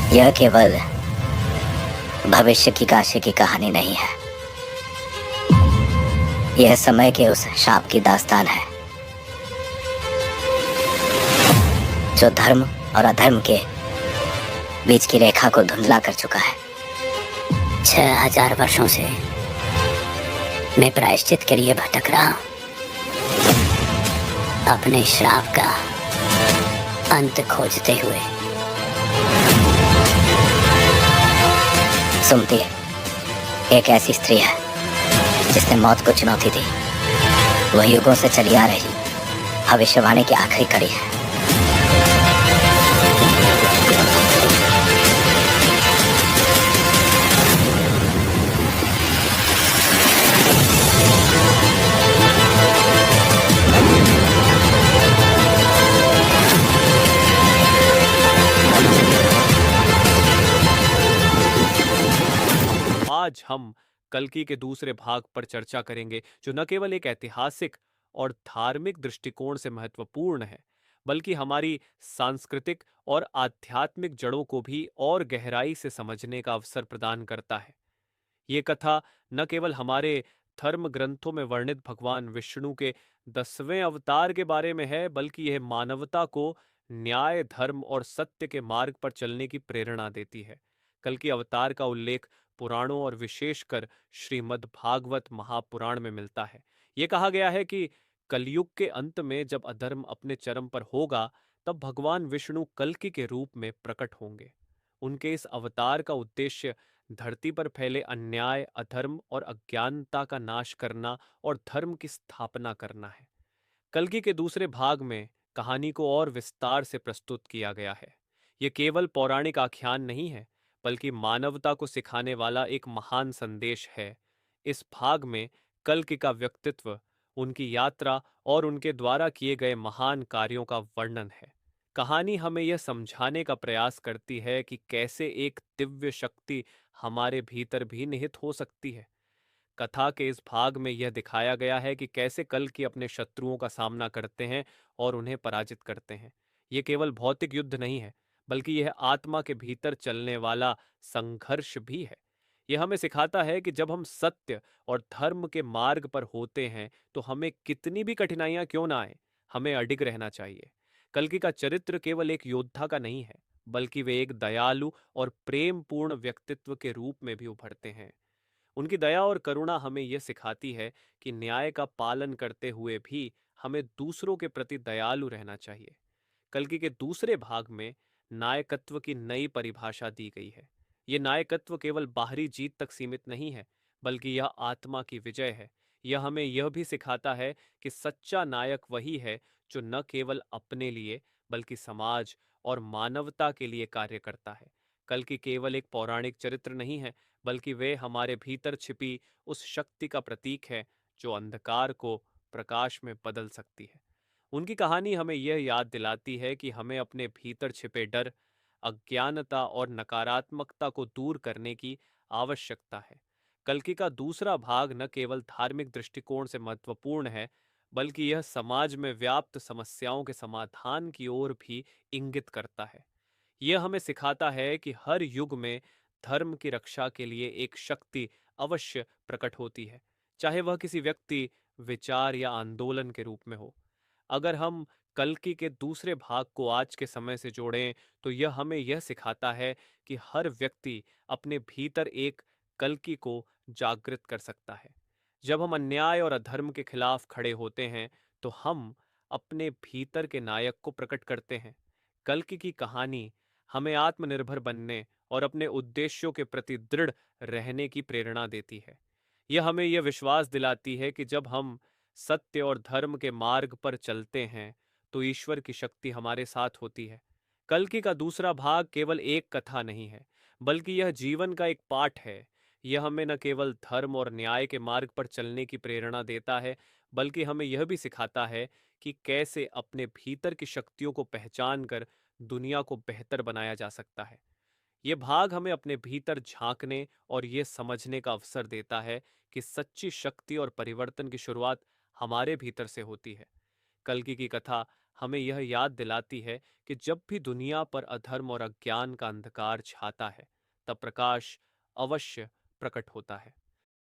यह केवल भविष्य की काशी की कहानी नहीं है, यह समय के उस शाप की दास्तान है जो धर्म और अधर्म के बीच की रेखा को धुंधला कर चुका है। 6000 वर्षों से मैं प्रायश्चित के लिए भटक रहा हूं, अपने श्राप का अंत खोजते हुए। सुमति एक ऐसी स्त्री है जिसने मौत को चुनौती दी। वह युगों से चली आ रही भविष्यवाणी की आखिरी कड़ी है। आज हम कल्कि के दूसरे भाग पर चर्चा करेंगे, जो न केवल एक ऐतिहासिक और धार्मिक दृष्टिकोण से महत्वपूर्ण है, बल्कि हमारी सांस्कृतिक और आध्यात्मिक जड़ों को भी और गहराई से समझने का अवसर प्रदान करता है। ये कथा न केवल हमारे धर्म ग्रंथों में वर्णित भगवान विष्णु के 10वें अवतार के बारे में है, बल्कि यह मानवता को न्याय, धर्म और सत्य के मार्ग पर चलने की प्रेरणा देती है। कल की अवतार का उल्लेख पुराणों और विशेषकर श्रीमद् भागवत महापुराण में मिलता है। ये कहा गया है कि कलयुग के अंत में जब अधर्म अपने चरम पर होगा, तब भगवान विष्णु कल्कि के रूप में प्रकट होंगे। उनके इस अवतार का उद्देश्य धरती पर फैले अन्याय, अधर्म और अज्ञानता का नाश करना और धर्म की स्थापना करना है। कल्कि के दूसरे भाग में कहानी को और विस्तार से प्रस्तुत किया गया है। यह केवल पौराणिक आख्यान नहीं है, बल्कि मानवता को सिखाने वाला एक महान संदेश है। इस भाग में कल्कि का व्यक्तित्व, उनकी यात्रा और उनके द्वारा किए गए महान कार्यों का वर्णन है। कहानी हमें यह समझाने का प्रयास करती है कि कैसे एक दिव्य शक्ति हमारे भीतर भी निहित हो सकती है। कथा के इस भाग में यह दिखाया गया है कि कैसे कल्कि अपने शत्रुओं का सामना करते हैं और उन्हें पराजित करते हैं। ये केवल भौतिक युद्ध नहीं है, बल्कि यह आत्मा के भीतर चलने वाला संघर्ष भी है। यह हमें सिखाता है कि जब हम सत्य और धर्म के मार्ग पर होते हैं, तो हमें कितनी भी कठिनाइयां क्यों ना आए, हमें अडिग रहना चाहिए। कल्कि का चरित्र केवल एक योद्धा का नहीं है, बल्कि वे एक दयालु और प्रेम पूर्ण व्यक्तित्व के रूप में भी उभरते हैं। उनकी दया और करुणा हमें यह सिखाती है कि न्याय का पालन करते हुए भी हमें दूसरों के प्रति दयालु रहना चाहिए। कल्कि के दूसरे भाग में नायकत्व की नई परिभाषा दी गई है। यह नायकत्व केवल बाहरी जीत तक सीमित नहीं है, बल्कि यह आत्मा की विजय है। यह हमें यह भी सिखाता है कि सच्चा नायक वही है जो न केवल अपने लिए, बल्कि समाज और मानवता के लिए कार्य करता है। कल्कि केवल एक पौराणिक चरित्र नहीं है, बल्कि वे हमारे भीतर छिपी उस शक्ति का प्रतीक है जो अंधकार को प्रकाश में बदल सकती है। उनकी कहानी हमें यह याद दिलाती है कि हमें अपने भीतर छिपे डर, अज्ञानता और नकारात्मकता को दूर करने की आवश्यकता है। कल्कि का दूसरा भाग न केवल धार्मिक दृष्टिकोण से महत्वपूर्ण है, बल्कि यह समाज में व्याप्त समस्याओं के समाधान की ओर भी इंगित करता है। यह हमें सिखाता है कि हर युग में धर्म की रक्षा के लिए एक शक्ति अवश्य प्रकट होती है, चाहे वह किसी व्यक्ति, विचार या आंदोलन के रूप में हो। अगर हम कल्कि के दूसरे भाग को आज के समय से जोड़ें, तो यह हमें यह सिखाता है कि हर व्यक्ति अपने भीतर एक कल्कि को जागृत कर सकता है। जब हम अन्याय और अधर्म के खिलाफ खड़े होते हैं, तो हम अपने भीतर के नायक को प्रकट करते हैं। कल्कि की कहानी हमें आत्मनिर्भर बनने और अपने उद्देश्यों के प्रति दृढ़ रहने की प्रेरणा देती है। यह हमें यह विश्वास दिलाती है कि जब हम सत्य और धर्म के मार्ग पर चलते हैं, तो ईश्वर की शक्ति हमारे साथ होती है। कल्कि का दूसरा भाग केवल एक कथा नहीं है, बल्कि यह जीवन का एक पाठ है। यह हमें न केवल धर्म और न्याय के मार्ग पर चलने की प्रेरणा देता है, बल्कि हमें यह भी सिखाता है कि कैसे अपने भीतर की शक्तियों को पहचान कर दुनिया को बेहतर बनाया जा सकता है। ये भाग हमें अपने भीतर झांकने और ये समझने का अवसर देता है कि सच्ची शक्ति और परिवर्तन की शुरुआत हमारे भीतर से होती है। कल्कि की कथा हमें यह याद दिलाती है कि जब भी दुनिया पर अधर्म और अज्ञान का अंधकार छाता है, तब प्रकाश अवश्य प्रकट होता है।